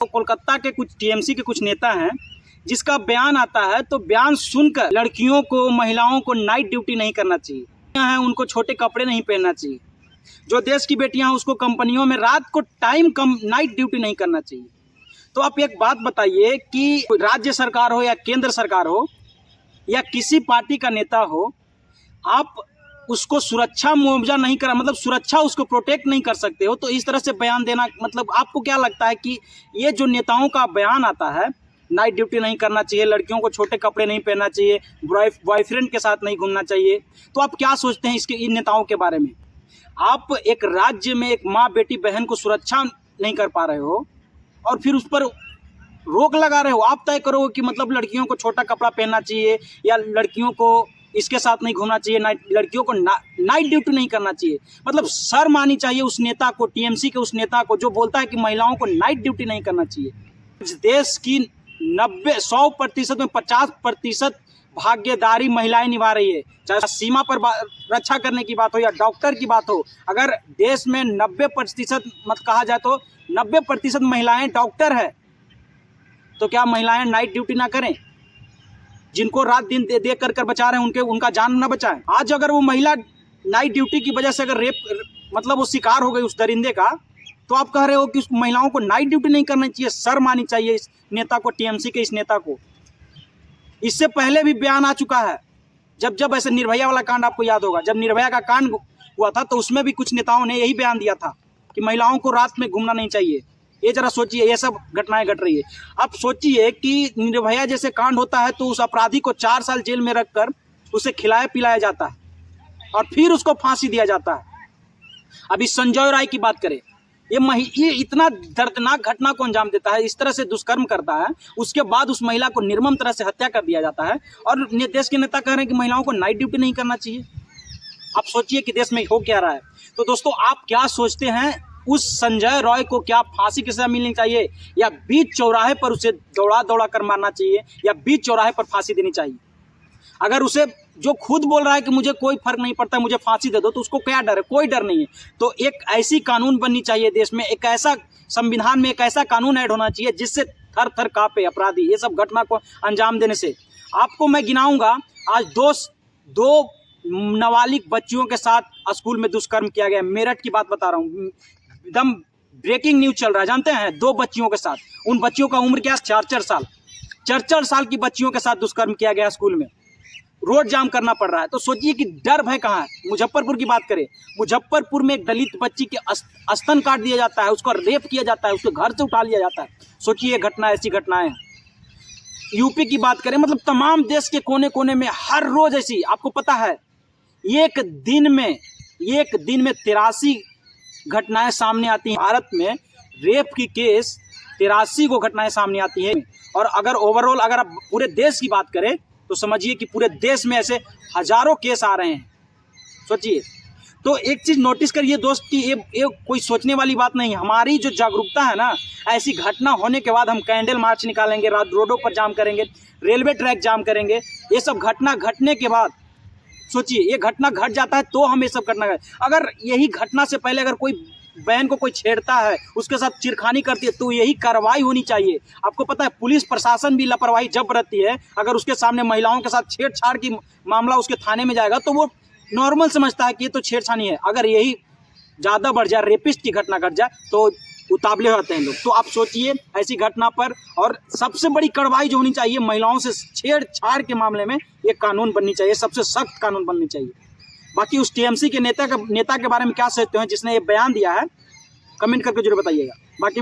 तो कोलकाता के कुछ टीएमसी के कुछ नेता हैं जिसका बयान आता है तो बयान सुनकर लड़कियों को, महिलाओं को नाइट ड्यूटी नहीं करना चाहिए, हैं उनको छोटे कपड़े नहीं पहनना चाहिए। जो देश की बेटियां हैं उसको कंपनियों में रात को टाइम कम नाइट ड्यूटी नहीं करना चाहिए। तो आप एक बात बताइए कि राज्य सरकार हो या केंद्र सरकार हो या किसी पार्टी का नेता हो, आप उसको सुरक्षा मुआवजा नहीं करा, मतलब सुरक्षा उसको प्रोटेक्ट नहीं कर सकते हो, तो इस तरह से बयान देना, मतलब आपको क्या लगता है कि ये जो नेताओं का बयान आता है, नाइट ड्यूटी नहीं करना चाहिए, लड़कियों को छोटे कपड़े नहीं पहनना चाहिए, बॉयफ्रेंड के साथ नहीं घूमना चाहिए, तो आप क्या सोचते हैं इसके इन नेताओं के बारे में? आप एक राज्य में एक माँ बेटी बहन को सुरक्षा नहीं कर पा रहे हो और फिर उस पर रोक लगा रहे हो। आप तय करो कि मतलब लड़कियों को छोटा कपड़ा पहनना चाहिए या लड़कियों को इसके साथ नहीं घूमना चाहिए, लड़कियों को नाइट ड्यूटी नहीं करना चाहिए। मतलब शर्म आनी चाहिए उस नेता को, टीएमसी के उस नेता को जो बोलता है कि महिलाओं को नाइट ड्यूटी नहीं करना चाहिए। इस देश की 100% में 50% भागीदारी महिलाएं निभा रही है, चाहे सीमा पर रक्षा करने की बात हो या डॉक्टर की बात हो। अगर देश में 90% मत कहा जाए तो 90% महिलाएं डॉक्टर है, तो क्या महिलाएं नाइट ड्यूटी ना करें? जिनको रात दिन दे कर बचा रहे हैं उनका जान ना बचाएं। आज अगर वो महिला नाइट ड्यूटी की वजह से अगर मतलब वो शिकार हो गई उस दरिंदे का, तो आप कह रहे हो कि उस महिलाओं को नाइट ड्यूटी नहीं करनी चाहिए। शर्म आनी चाहिए इस नेता को, टीएमसी के इस नेता को। इससे पहले भी बयान आ चुका है, जब ऐसे निर्भया वाला कांड आपको याद होगा, जब निर्भया का कांड हुआ था तो उसमें भी कुछ नेताओं ने यही बयान दिया था कि महिलाओं को रात में घूमना नहीं चाहिए। ये जरा सोचिए, ये सब घटनाएं घट रही है। अब सोचिए कि निर्भया जैसे कांड होता है तो उस अपराधी को 4 साल जेल में रखकर उसे खिलाया पिलाया जाता है और फिर उसको फांसी दिया जाता है। अभी संजय राय की बात करें, ये इतना दर्दनाक घटना को अंजाम देता है, इस तरह से दुष्कर्म करता है, उसके बाद उस महिला को निर्मम तरह से हत्या कर दिया जाता है और देश के नेता कह रहे हैं कि महिलाओं को नाइट ड्यूटी नहीं करना चाहिए। आप सोचिए कि देश में हो क्या रहा है। तो दोस्तों, आप क्या सोचते हैं, उस संजय रॉय को क्या फांसी की सजा मिलनी चाहिए या बीच चौराहे पर उसे दौड़ा कर मारना चाहिए या बीच चौराहे पर फांसी देनी चाहिए? अगर उसे जो खुद बोल रहा है कि मुझे कोई फर्क नहीं पड़ता, मुझे फांसी दे दो, तो उसको क्या डर है? कोई डर नहीं है। तो एक ऐसी कानून बननी चाहिए देश में, एक ऐसा संविधान में एक ऐसा कानून ऐड होना चाहिए जिससे थर थर कांपे अपराधी ये सब घटना को अंजाम देने से। आपको मैं गिनाऊंगा, आज दो नाबालिग बच्चियों के साथ स्कूल में दुष्कर्म किया गया। मेरठ की बात बता रहा हूँ, एकदम ब्रेकिंग न्यूज चल रहा है, जानते हैं? 2 बच्चियों के साथ, उन बच्चियों का उम्र क्या है? 4-4 साल। 4-4 साल की बच्चियों के साथ दुष्कर्म किया गया स्कूल में, रोड जाम करना पड़ रहा है। तो सोचिए कि डर भय कहाँ है। मुजफ्फरपुर की बात करें, मुजफ्फरपुर में एक दलित बच्ची के स्तन काट दिया जाता है, उसका रेप किया जाता है, उसके घर से उठा लिया जाता है। सोचिए घटना, ऐसी घटनाएं हैं। यूपी की बात करें, मतलब तमाम देश के कोने कोने में हर रोज ऐसी, आपको पता है एक दिन में 83 घटनाएं सामने आती हैं। भारत में रेप की केस 83 को घटनाएं सामने आती हैं। और अगर ओवरऑल अगर आप पूरे देश की बात करें तो समझिए कि पूरे देश में ऐसे हजारों केस आ रहे हैं। सोचिए। तो एक चीज़ नोटिस करिए दोस्त कि ये कोई सोचने वाली बात नहीं है। हमारी जो जागरूकता है ना, ऐसी घटना होने के बाद हम कैंडल मार्च निकालेंगे, रोडों पर जाम करेंगे, रेलवे ट्रैक जाम करेंगे। ये सब घटना घटने के बाद सोचिए, ये घटना घट जाता है तो हम ये सब घटना, अगर यही घटना से पहले अगर कोई बहन को कोई छेड़ता है, उसके साथ चिरखानी करती है, तो यही कार्रवाई होनी चाहिए। आपको पता है पुलिस प्रशासन भी लापरवाही जब बरतती है, अगर उसके सामने महिलाओं के साथ छेड़छाड़ की मामला उसके थाने में जाएगा तो वो नॉर्मल समझता है कि ये तो छेड़छाड़ी है। अगर यही ज़्यादा बढ़ जाए, रेपिस्ट की घटना घट जाए, तो उतावले होते हैं लोग। तो आप सोचिए ऐसी घटना पर, और सबसे बड़ी कार्रवाई जो होनी चाहिए महिलाओं से छेड़छाड़ के मामले में, ये कानून बननी चाहिए, सबसे सख्त कानून बननी चाहिए। बाकी उस टीएमसी के नेता के बारे में क्या सोचते हैं जिसने ये बयान दिया है, कमेंट करके जरूर बताइएगा। बाकी